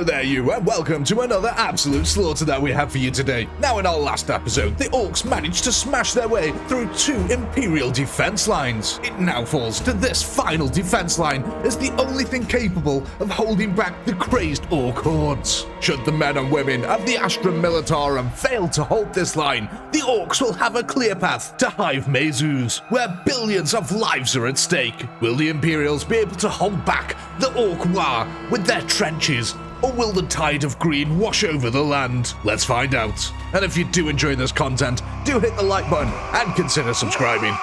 Hello there you, and welcome to another absolute slaughter that we have for you today. Now in our last episode, the Orks managed to smash their way through 2 imperial defense lines. It now falls to this final defense line as the only thing capable of holding back the crazed Ork hordes. Should the men and women of the astrum militarum fail to hold this line, the Orks will have a clear path to Hive Mazus, where billions of lives are at stake. Will the Imperials be able to hold back the Ork war with their trenches, or will the tide of green wash over the land? Let's find out. And if you do enjoy this content, do hit the like button and consider subscribing.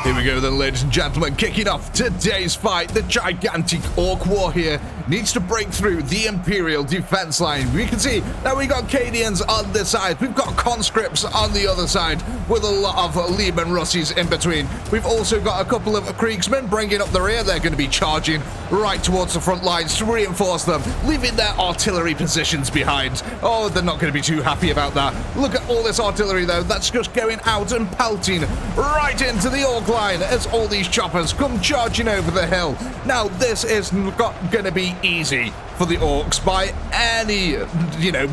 Here we go then, ladies and gentlemen, kicking off today's fight. The gigantic Ork war here needs to break through the Imperial defense line. We can see that we got Cadians on this side, we've got conscripts on the other side, with a lot of Lehman Russies in between. We've also got a couple of Kriegsmen bringing up the rear. They're going to be charging right towards the front lines to reinforce them, leaving their artillery positions behind. Oh, they're not going to be too happy about that. Look at all this artillery though, that's just going out and pelting right into the Ork line as all these choppers come charging over the hill. Now this is not going to be easy for the Orks by any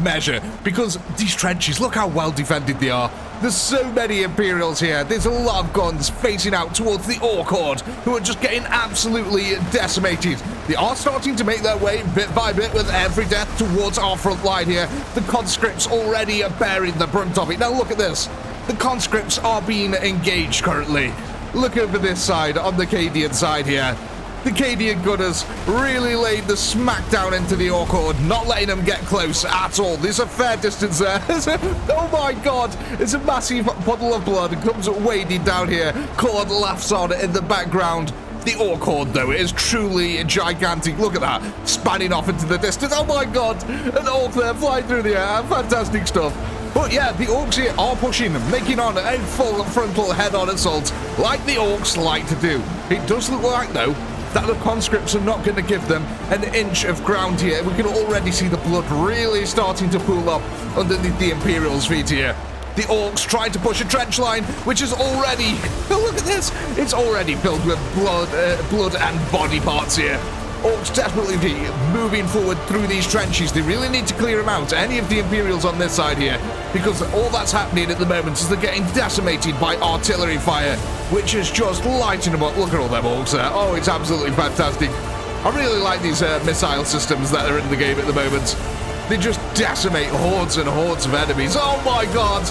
measure, because these trenches, look how well defended they are. There's so many Imperials here. There's a lot of guns facing out towards the Ork horde, who are just getting absolutely decimated. They are starting to make their way bit by bit with every death towards our front line here. The conscripts already are bearing the brunt of it. Now look at this. The conscripts are being engaged currently. Look over this side, on the Cadian side here. The Cadian gunners really laid the smack down into the Ork horde, not letting them get close at all. There's a fair distance there. Oh my god, it's a massive puddle of blood. It comes wading down here. Cord laughs on it in the background. The Ork horde, though, is truly gigantic. Look at that, spanning off into the distance. Oh my god, an Ork there flying through the air. Fantastic stuff. But yeah, the Orks here are pushing, making on a full frontal head-on assault, like the Orks like to do. It does look like, though, that the conscripts are not going to give them an inch of ground here. We can already see the blood really starting to pool up underneath the Imperials' feet here. The Orks trying to push a trench line, which is already, look at this, it's already filled with blood and body parts here. Orks desperately moving forward through these trenches. They really need to clear them out, any of the Imperials on this side here, because all that's happening at the moment is they're getting decimated by artillery fire, which is just lighting them up. Look at all them Orks there. Oh, it's absolutely fantastic. I really like these missile systems that are in the game at the moment. They just decimate hordes and hordes of enemies. Oh my god!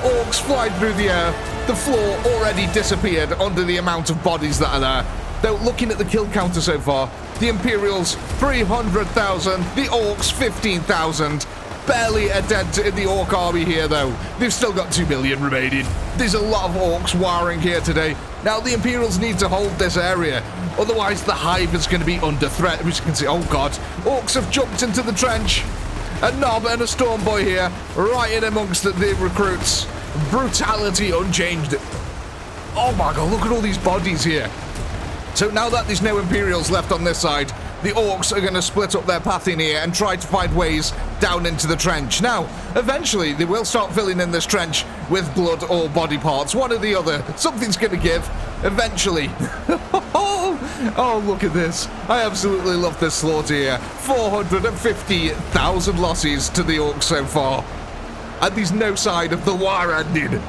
Orks flying through the air. The floor already disappeared under the amount of bodies that are there. Though, looking at the kill counter so far, the Imperials 300,000, the Orks 15,000. Barely a dent in the Ork army here though. They've still got 2 million remaining. There's a lot of Orks warring here today. Now the Imperials need to hold this area, otherwise the Hive is going to be under threat. As you can see, oh god, Orks have jumped into the trench. A Knob and a Stormboy here, right in amongst the recruits. Brutality unchanged. Oh my god, look at all these bodies here. So now that there's no Imperials left on this side, the Orks are going to split up their path in here and try to find ways down into the trench. Now, eventually, they will start filling in this trench with blood or body parts, one or the other. Something's going to give, eventually. Oh, look at this. I absolutely love this slaughter here. 450,000 losses to the Orks so far. And there's no sign of the war ending.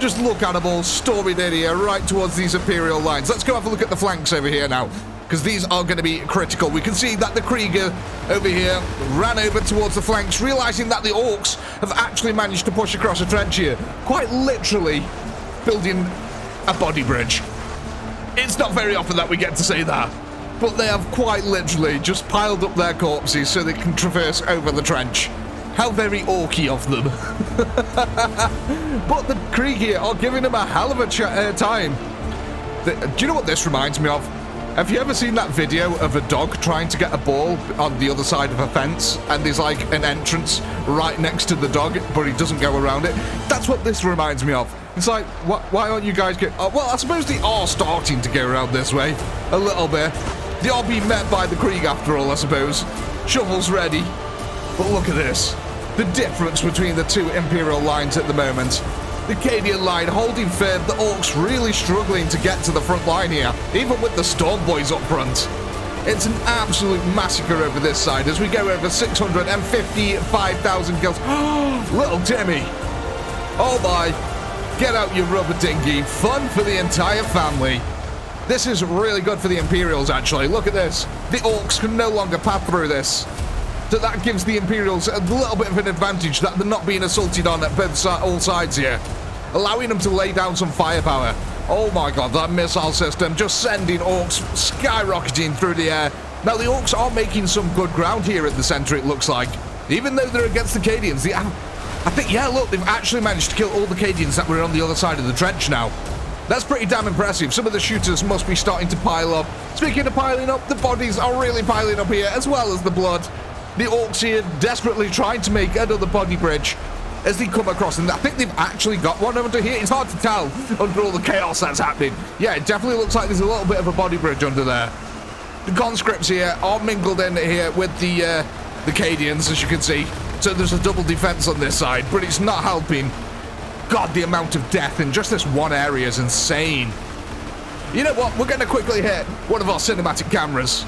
Just look at them all storming in here right towards these Imperial lines. Let's go have a look at the flanks over here now, because these are going to be critical. We can see that the Krieger over here ran over towards the flanks, realizing that the Orks have actually managed to push across a trench here, quite literally building a body bridge. It's not very often that we get to say that, but they have quite literally just piled up their corpses so they can traverse over the trench. How very orky of them. But the Krieg here are giving them a hell of a time. Do you know what this reminds me of? Have you ever seen that video of a dog trying to get a ball on the other side of a fence, and there's like an entrance right next to the dog, but he doesn't go around it? That's what this reminds me of. It's like, why aren't you guys well, I suppose they are starting to go around this way. A little bit. They are being met by the Krieg after all, I suppose. Shovels ready. But look at this. The difference between the 2 Imperial lines at the moment. The Cadian line holding firm, the Orks really struggling to get to the front line here, even with the Storm Boys up front. It's an absolute massacre over this side as we go over 655,000 kills. Little Timmy. Oh my. Get out your rubber dinghy. Fun for the entire family. This is really good for the Imperials, actually. Look at this. The Orks can no longer path through this. So that gives the Imperials a little bit of an advantage that they're not being assaulted on at all sides here, allowing them to lay down some firepower. Oh my god, that missile system just sending Orks skyrocketing through the air. Now, the Orks are making some good ground here at the center, it looks like. Even though they're against the Cadians, I think, yeah, look, they've actually managed to kill all the Cadians that were on the other side of the trench now. That's pretty damn impressive. Some of the shooters must be starting to pile up. Speaking of piling up, the bodies are really piling up here, as well as the blood. The Orks here desperately trying to make another body bridge as they come across, and I think they've actually got one under here. It's hard to tell under all the chaos that's happening. Yeah, it definitely looks like there's a little bit of a body bridge under there. The conscripts here are mingled in here with the Cadians, as you can see. So there's a double defense on this side, but it's not helping. God, the amount of death in just this one area is insane. You know what? We're going to quickly hit one of our cinematic cameras.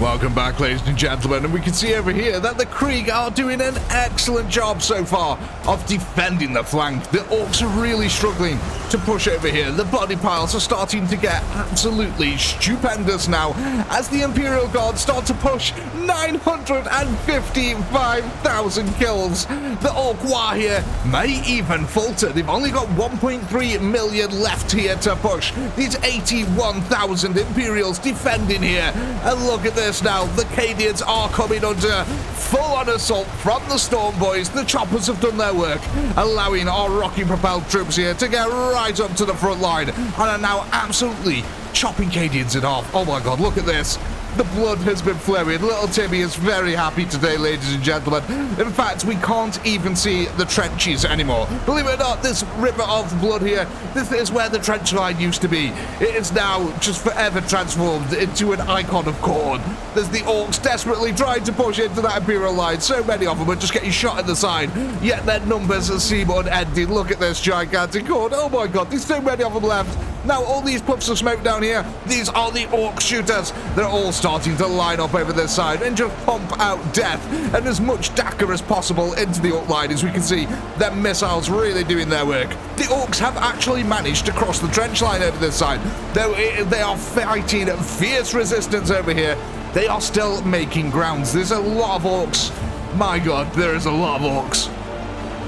Welcome back, ladies and gentlemen, and we can see over here that the Krieg are doing an excellent job so far of defending the flank. The Orks are really struggling to push over here. The body piles are starting to get absolutely stupendous now as the Imperial Guards start to push 955,000 kills. The Ork war here may even falter. They've only got 1.3 million left here to push. These 81,000 Imperials defending here. And look at this now. The Cadians are coming under full-on assault from the Storm Boys. The choppers have done their work, allowing our rocket-propelled troops here to get right up to the front line and are now absolutely chopping Cadians in half. Oh my god, look at this. The blood has been flowing. Little Timmy is very happy today, ladies and gentlemen. In fact, we can't even see the trenches anymore. Believe it or not, this river of blood here, this is where the trench line used to be. It is now just forever transformed into an icon of corn. There's the Orks desperately trying to push into that Imperial line. So many of them are just getting shot at the side, yet their numbers seem unending. Look at this gigantic horde. Oh my god, there's so many of them left. Now, all these puffs of smoke down here, these are the Ork shooters. They're all starting to line up over this side and just pump out death and as much dagger as possible into the Ork line. As we can see, their missiles really doing their work. The Orks have actually managed to cross the trench line over this side. Though they are fighting fierce resistance over here, they are still making grounds. There's a lot of Orks. My god, there is a lot of Orks.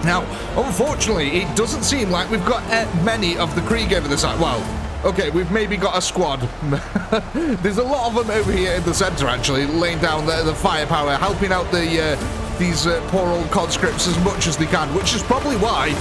Now, unfortunately, it doesn't seem like we've got many of the Krieg over the side. Well, okay, we've maybe got a squad. There's a lot of them over here in the center, actually, laying down the firepower, helping out these poor old conscripts as much as they can, which is probably why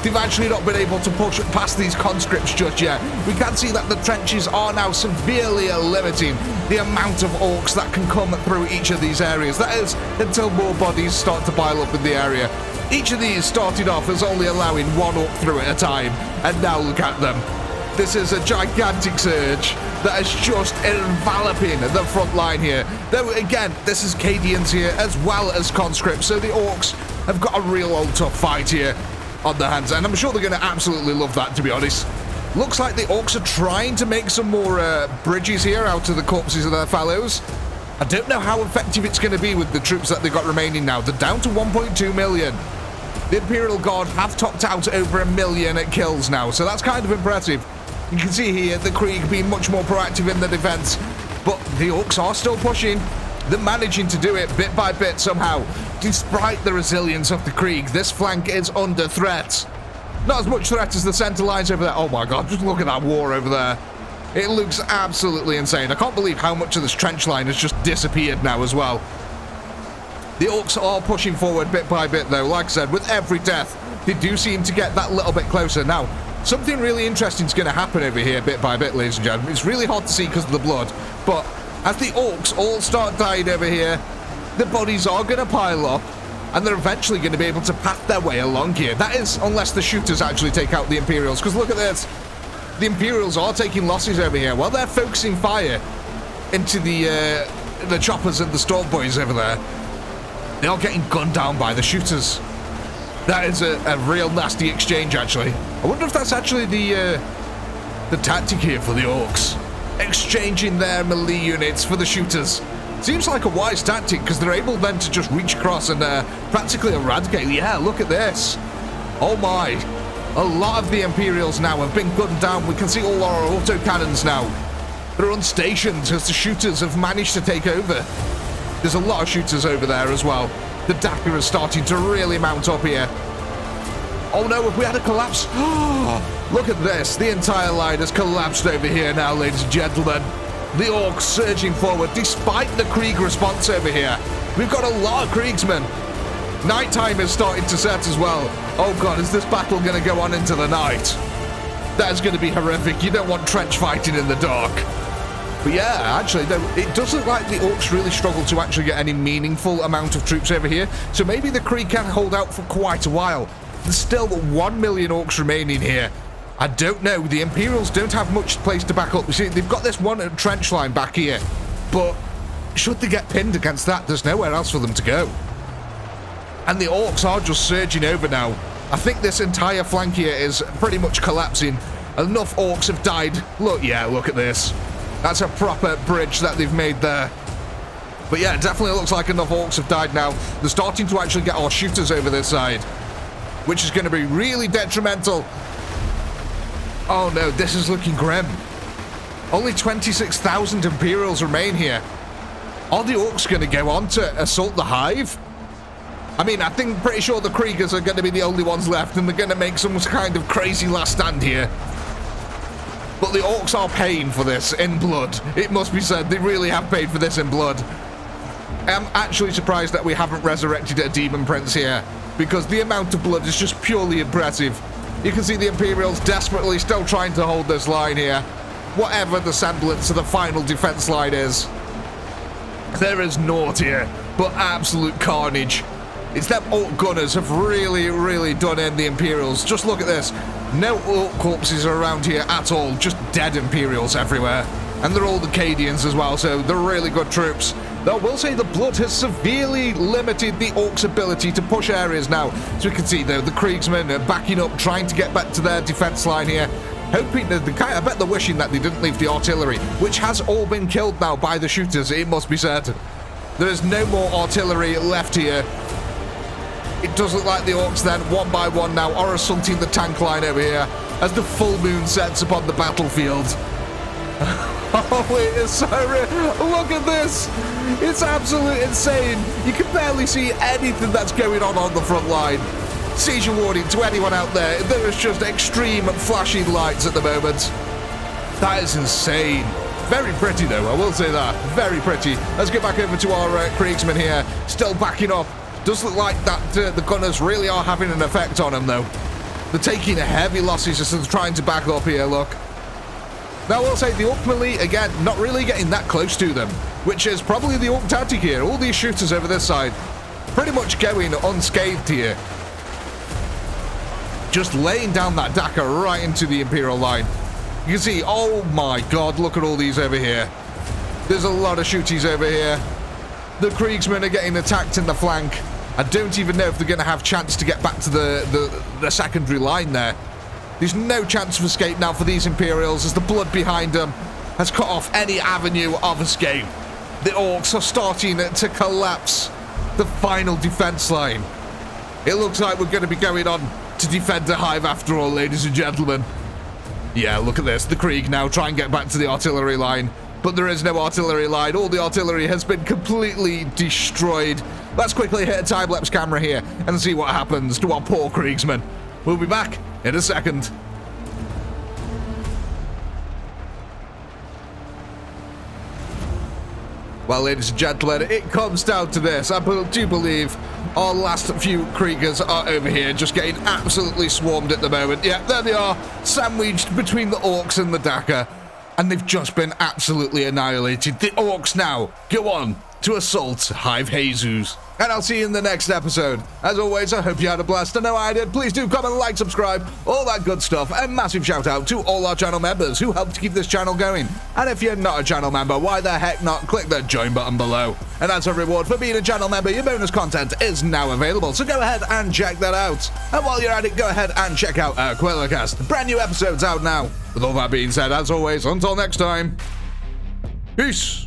they've actually not been able to push past these conscripts just yet. We can see that the trenches are now severely limiting the amount of Orks that can come through each of these areas. That is, until more bodies start to pile up in the area. Each of these started off as only allowing one Ork through at a time, and now look at them. This is a gigantic surge. that is just enveloping the front line here. Though, again, this is Cadians here as well as conscripts, so the Orks have got a real old tough fight here on their hands, and I'm sure they're going to absolutely love that, to be honest. Looks like the Orks are trying to make some more bridges here out of the corpses of their fellows. I don't know how effective it's going to be with the troops that they've got remaining now. They're down to 1.2 million. The Imperial Guard have topped out over 1 million at kills now, so that's kind of impressive. You can see here the Krieg being much more proactive in the defense, but the Orks are still pushing. They're managing to do it bit by bit somehow. Despite the resilience of the Krieg, this flank is under threat. Not as much threat as the center lines over there. Oh my god, just look at that war over there. It looks absolutely insane. I can't believe how much of this trench line has just disappeared now as well. The Orks are pushing forward bit by bit though. Like I said, with every death, they do seem to get that little bit closer. Now, something really interesting is going to happen over here bit by bit, ladies and gentlemen. It's really hard to see because of the blood, but as the Orks all start dying over here, the bodies are going to pile up, and they're eventually going to be able to path their way along here. That is, unless the shooters actually take out the Imperials, because look at this. The Imperials are taking losses over here while they're focusing fire into the choppers and the Storm Boys over there. They are getting gunned down by the shooters. That is a real nasty exchange, actually. I wonder if that's actually the tactic here for the Orks. Exchanging their melee units for the shooters. Seems like a wise tactic, because they're able then to just reach across and practically eradicate. Yeah, look at this. Oh my. A lot of the Imperials now have been gunned down. We can see all our autocannons now. They're unstationed as the shooters have managed to take over. There's a lot of shooters over there as well. The Dakar is starting to really mount up here. Oh no, have we had a collapse? Look at this. The entire line has collapsed over here now, ladies and gentlemen. The Orks surging forward despite the Krieg response over here. We've got a lot of Kriegsmen. Nighttime is starting to set as well. Oh god, is this battle going to go on into the night? That is going to be horrific. You don't want trench fighting in the dark. But yeah, actually, it does look like the Orks really struggle to actually get any meaningful amount of troops over here. So maybe the Krieg can hold out for quite a while. There's still 1 million Orks remaining here. I don't know. The Imperials don't have much place to back up. You see, they've got this one trench line back here. But should they get pinned against that, there's nowhere else for them to go. And the Orks are just surging over now. I think this entire flank here is pretty much collapsing. Enough Orks have died. Look, yeah, look at this. That's a proper bridge that they've made there. But yeah, it definitely looks like enough Orks have died now. They're starting to actually get our shooters over this side, which is going to be really detrimental. Oh no, this is looking grim. Only 26,000 Imperials remain here. Are the Orks going to go on to assault the Hive? I mean, I think pretty sure the Kriegers are going to be the only ones left, and they're going to make some kind of crazy last stand here. But the Orks are paying for this in blood. It must be said, they really have paid for this in blood. I'm actually surprised that we haven't resurrected a Demon Prince here, because the amount of blood is just purely impressive. You can see the Imperials desperately still trying to hold this line here. Whatever the semblance of the final defense line is. There is naught here, but absolute carnage. It's them Ork gunners have really done in the Imperials. Just look at this. No Ork corpses are around here at all. Just dead Imperials everywhere. And they're all the Cadians as well, so they're really good troops. Though I will say the blood has severely limited the Orks' ability to push areas now. So we can see, though, the Kriegsmen are backing up, trying to get back to their defense line here. Hoping that I bet they're wishing that they didn't leave the artillery, which has all been killed now by the shooters, it must be said. There is no more artillery left here. It does look like the Orks then, one by one now, are assaulting the tank line over here as the full moon sets upon the battlefield. Oh, it is so real. Look at this. It's absolutely insane. You can barely see anything that's going on the front line. Seizure warning to anyone out there. There is just extreme flashing lights at the moment. That is insane. Very pretty, though, I will say that. Very pretty. Let's get back over to our Kriegsmen here. Still backing up. Does look like that the gunners really are having an effect on them, though. They're taking heavy losses as they're trying to back up here, look. Now, I will say the Ork melee, again, not really getting that close to them, which is probably the Ork tactic here. All these shooters over this side pretty much going unscathed here. Just laying down that Dakar right into the Imperial line. You You can see, oh my god, look at all these over here. There's a lot of shooties over here. The Kriegsmen are getting attacked in the flank. I don't even know if they're going to have chance to get back to the secondary line there. There's no chance of escape now for these Imperials as the blood behind them has cut off any avenue of escape. The Orks are starting to collapse the final defense line. It looks like we're going to be going on to defend the hive after all, ladies and gentlemen. Yeah, look at this. The Krieg now try and get back to the artillery line, but there is no artillery line. All the artillery has been completely destroyed. Let's quickly hit a time-lapse camera here and see what happens to our poor Kriegsmen. We'll be back in a second. Well, ladies and gentlemen, it comes down to this. I do believe our last few Kriegers are over here, just getting absolutely swarmed at the moment. Yeah, there they are, sandwiched between the Orks and the Dakar, and they've just been absolutely annihilated. The Orks now go on to assault Hive Jesus. And I'll see you in the next episode. As always, I hope you had a blast. I know I did. Please do comment, like, subscribe, all that good stuff. And massive shout out to all our channel members who help to keep this channel going. And if you're not a channel member, why the heck not click the join button below. And as a reward for being a channel member, your bonus content is now available. So go ahead and check that out. And while you're at it, go ahead and check out our QuillaCast. Brand new episodes out now. With all that being said, as always, until next time, peace.